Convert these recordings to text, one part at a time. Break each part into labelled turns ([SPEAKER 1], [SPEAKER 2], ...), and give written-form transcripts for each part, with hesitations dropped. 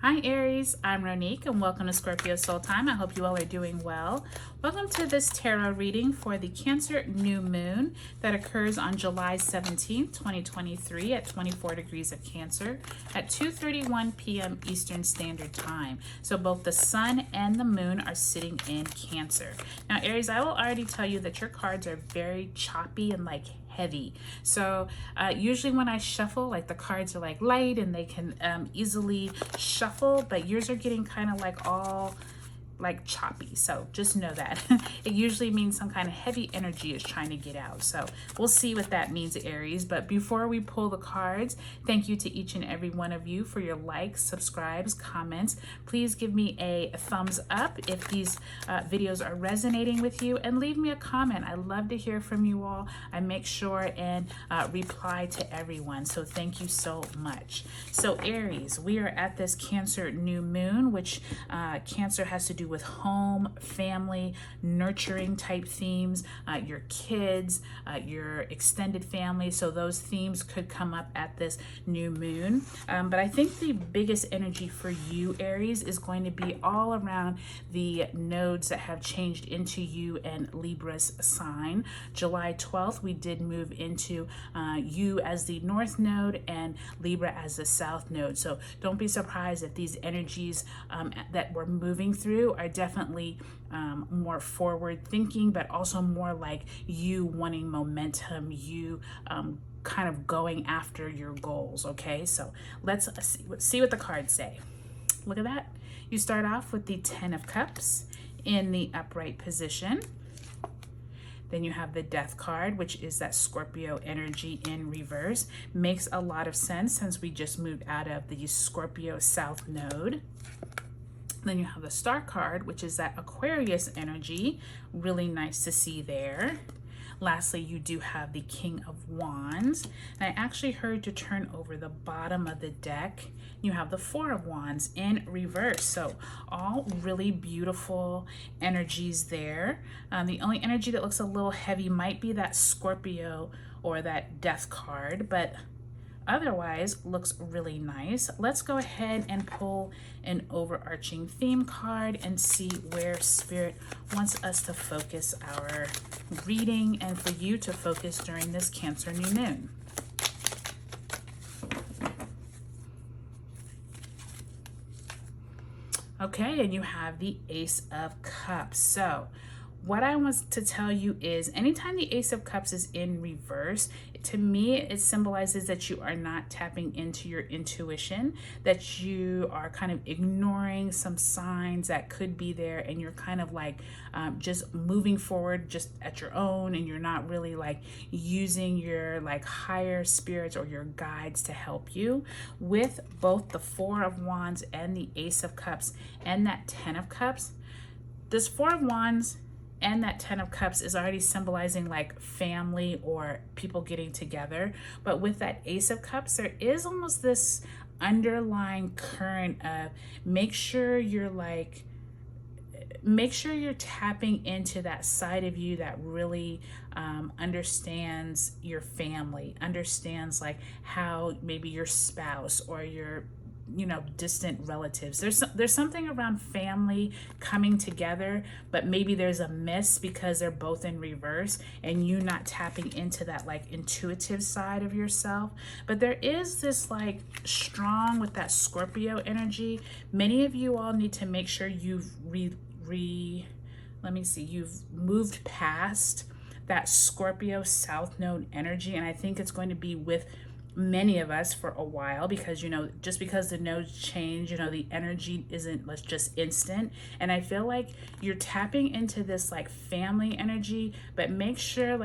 [SPEAKER 1] Hi Aries, I'm Ronique and welcome to Scorpio Soul Time. I hope you all are doing well. Welcome to this tarot reading for the Cancer new moon that occurs on July 17th, 2023 at 24 degrees of Cancer at 2:31 p.m. Eastern Standard Time. So both the sun and the moon are sitting in Cancer. Now Aries, I will already tell you that your cards are very choppy and heavy. So usually when I shuffle, the cards are light and they can easily shuffle, but yours are getting kind of all choppy. So just know that it usually means some kind of heavy energy is trying to get out. So we'll see what that means, Aries. But before we pull the cards, thank you to each and every one of you for your likes, subscribes, comments. Please give me a thumbs up if these videos are resonating with you, and leave me a comment. I love to hear from you all. I make sure and reply to everyone. So thank you so much. So Aries, we are at this Cancer new moon, which Cancer has to do with home, family, nurturing type themes, your kids, your extended family. So those themes could come up at this new moon. But I think the biggest energy for you, Aries, is going to be all around the nodes that have changed into you and Libra's sign. July 12th, we did move into you as the North node and Libra as the South node. So don't be surprised if these energies that we're moving through are definitely more forward thinking, but also more like you wanting momentum, you kind of going after your goals. Okay, so let's see what the cards say. Look at that. You start off with the 10 of Cups in the upright position. Then you have the Death card, which is that Scorpio energy in reverse. Makes a lot of sense since we just moved out of the Scorpio South node. Then you have the Star card, which is that Aquarius energy. Really nice to see there. Lastly, you do have the King of Wands. And I actually heard to turn over the bottom of the deck. You have the Four of Wands in reverse. So all really beautiful energies there. The only energy that looks a little heavy might be that Scorpio or that Death card, but otherwise looks really nice. Let's go ahead and pull an overarching theme card and see where Spirit wants us to focus our reading and for you to focus during this Cancer new moon. Okay, and you have the Ace of Cups. So what I want to tell you is anytime the Ace of Cups is in reverse, to me, it symbolizes that you are not tapping into your intuition, that you are kind of ignoring some signs that could be there, and you're kind of just moving forward just at your own, and you're not really using your higher spirits or your guides to help you. With both the Four of Wands and the Ace of Cups and that 10 of Cups, this Four of Wands and that 10 of Cups is already symbolizing family or people getting together. But with that Ace of Cups, there is almost this underlying current of make sure you're tapping into that side of you that really understands your family, understands how maybe your spouse or your distant relatives. There's something around family coming together, but maybe there's a miss because they're both in reverse and you not tapping into that intuitive side of yourself. But there is this strong with that Scorpio energy. Many of you all need to make sure you've you've moved past that Scorpio South node energy, and I think it's going to be with many of us for a while because just because the nodes change, the energy isn't just instant. And I feel like you're tapping into this family energy, but make sure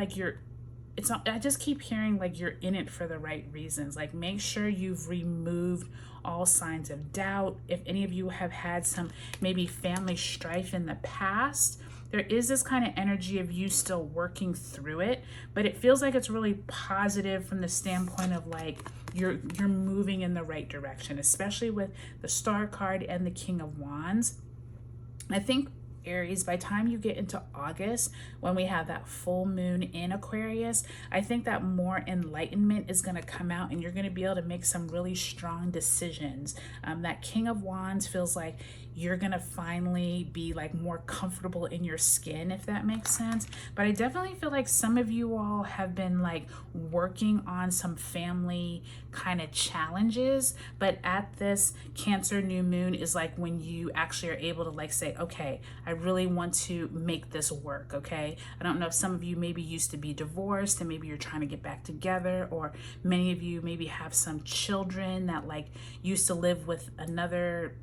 [SPEAKER 1] it's not, I just keep hearing you're in it for the right reasons. Make sure you've removed all signs of doubt. If any of you have had some maybe family strife in the past, there is this kind of energy of you still working through it, but it feels like it's really positive from the standpoint of you're moving in the right direction, especially with the Star card and the King of Wands. I think Aries, by the time you get into August, when we have that full moon in Aquarius, I think that more enlightenment is going to come out and you're going to be able to make some really strong decisions. That King of Wands feels like you're going to finally be like more comfortable in your skin, if that makes sense. But I definitely feel like some of you all have been like working on some family kind of challenges, but at this Cancer new moon is like when you actually are able to like say, okay, I really want to make this work. Okay, I don't know if some of you maybe used to be divorced and maybe you're trying to get back together, or many of you maybe have some children that like used to live with another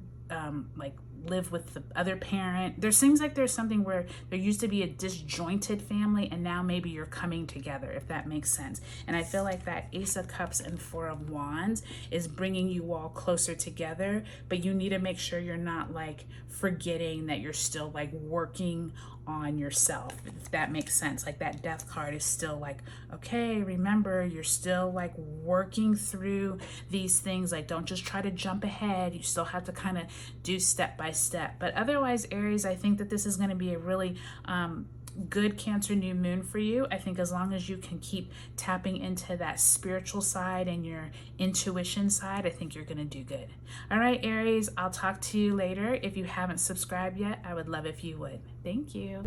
[SPEAKER 1] live with the other parent. There seems like there's something where there used to be a disjointed family and now maybe you're coming together, if that makes sense. And I feel like that Ace of Cups and Four of Wands is bringing you all closer together, but you need to make sure you're not like forgetting that you're still like working on yourself, if that makes sense. Like that Death card is still like, okay, remember, you're still like working through these things. Like, don't just try to jump ahead. You still have to kind of do step by step. But otherwise, Aries, I think that this is going to be a really good Cancer new moon for you. I think as long as you can keep tapping into that spiritual side and your intuition side, I think you're going to do good. All right, Aries, I'll talk to you later. If you haven't subscribed yet, I would love if you would. Thank you.